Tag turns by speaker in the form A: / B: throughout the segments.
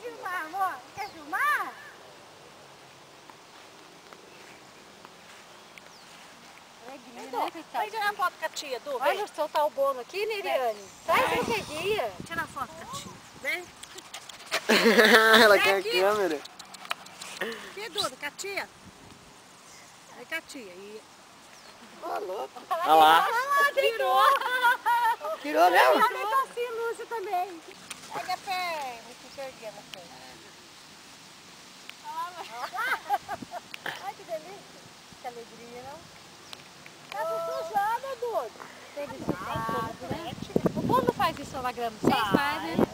A: filmar, amor. Quer filmar?
B: Vai tirar foto com a tia, Du.
A: Olha, soltar o bolo aqui, Neriane. Traz esse dia.
B: Tira foto com a tia. Vem.
C: Ela quer a câmera.
B: Aqui, Duda, com a tia. Vai com a tia. E...
C: Olha lá.
A: Tirou.
C: Tirou mesmo?
A: Eu também tô assim, Lúcia também.
B: Pega a pé. Muito erguendo a pé.
A: Ai, que delícia. Que alegria, não? Tá se sujando, Duda. Felicidade, né? O povo não faz isso na grama. Vocês fazem, né?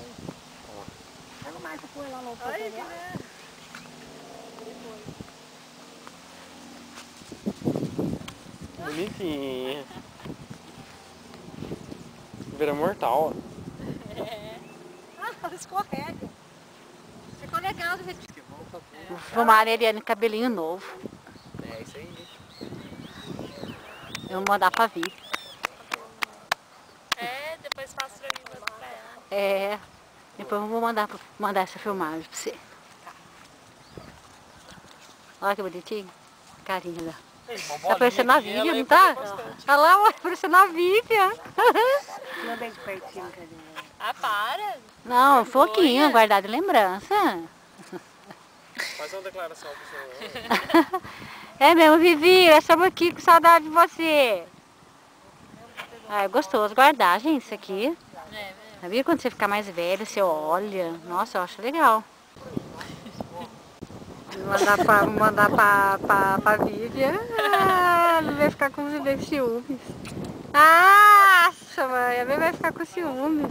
B: Pega mais que põe lá no
A: Olha que
B: outro.
C: Bonitinha. Vira mortal.
B: Escorrega.
A: Ficou legal. Filmar a Neriane cabelinho novo.
C: É isso aí.
A: Eu vou mandar pra vir.
D: É, depois faço pra mim e mando pra ela.
A: É. Depois eu vou mandar essa filmagem pra você. Olha que bonitinho. Carinha lá. Tá parecendo a Vivian, não tá? Olha lá, olha, parecendo a Vivian.
B: Não bem de pertinho, cadê?
D: Ah, para!
A: Não, foquinho, guardado de lembrança.
C: Faz uma declaração pro senhor.
A: É mesmo, Vivi, estamos aqui com saudade de você. Ah, é gostoso guardar, gente, isso aqui. Sabia quando você ficar mais velho, você olha. Nossa, eu acho legal. Mandar pra Vivian. Ah, não vai ficar com ciúmes. Ah, mãe, a Vivi vai ficar com ciúmes.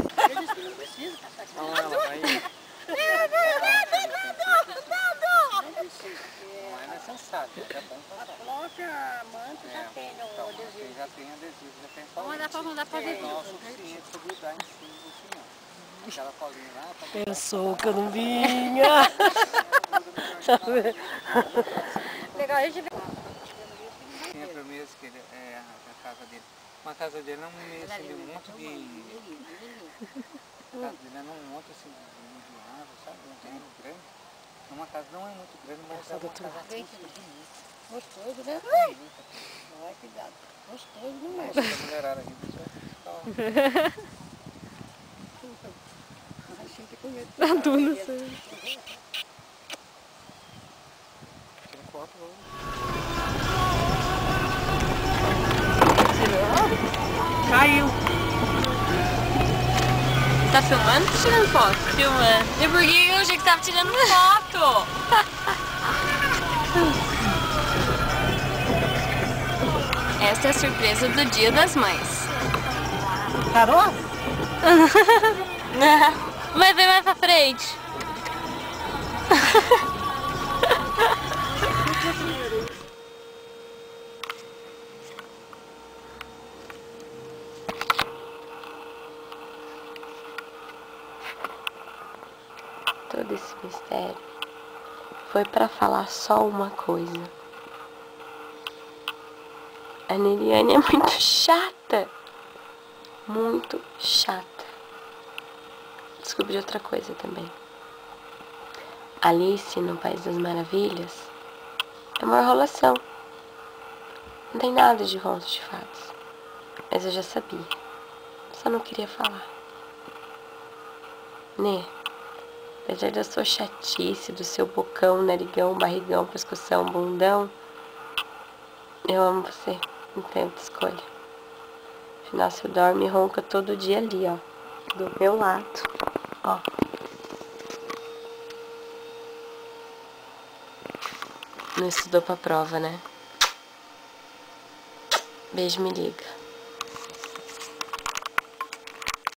C: Olha ela, vai aí. Não é necessário, é bom passar.
B: Coloca a manta, já tem o adesivo.
C: Já tem adesivo, já tem só
A: Mandar pra Vivi.
C: não é o suficiente para grudar em cima do senhor. Aquela colinha lá, tá bom.
B: Pensou que eu não vinha.
A: Legal, a gente
C: Tinha pra mim que ele, a casa dele. Uma casa dele não é assim, um monte de... A casa dele é um monte assim, de árvore, sabe? Um terreno grande. Uma casa não é muito grande, mas é uma casa
B: Gostoso, né?
C: bonita.
B: Ai, cuidado. Gostoso, não é?
C: Nossa, a mulherada aqui, pessoal.
A: A Duna, sim.
C: Tira foto, vamos.
B: Caiu.
D: Tá filmando ou tá tirando foto? Filmando. E por que eu achei que tava tirando foto? Essa é a surpresa do Dia das Mães.
B: Parou?
D: Vai ver mais pra frente.
E: Todo esse mistério foi para falar só uma coisa. A Neriane é muito chata. Muito chata. Descobri outra coisa também. Alice no País das Maravilhas é uma enrolação. Não tem nada de conto de fadas. Mas eu já sabia. Só não queria falar. Né? Apesar da sua chatice, do seu bocão, narigão, barrigão, pescoção, bundão, eu amo você. Não tem outra escolha. Afinal, você dorme e ronca todo dia ali, ó. Do meu lado. Ó. Não estudou pra prova, né? Beijo, me liga.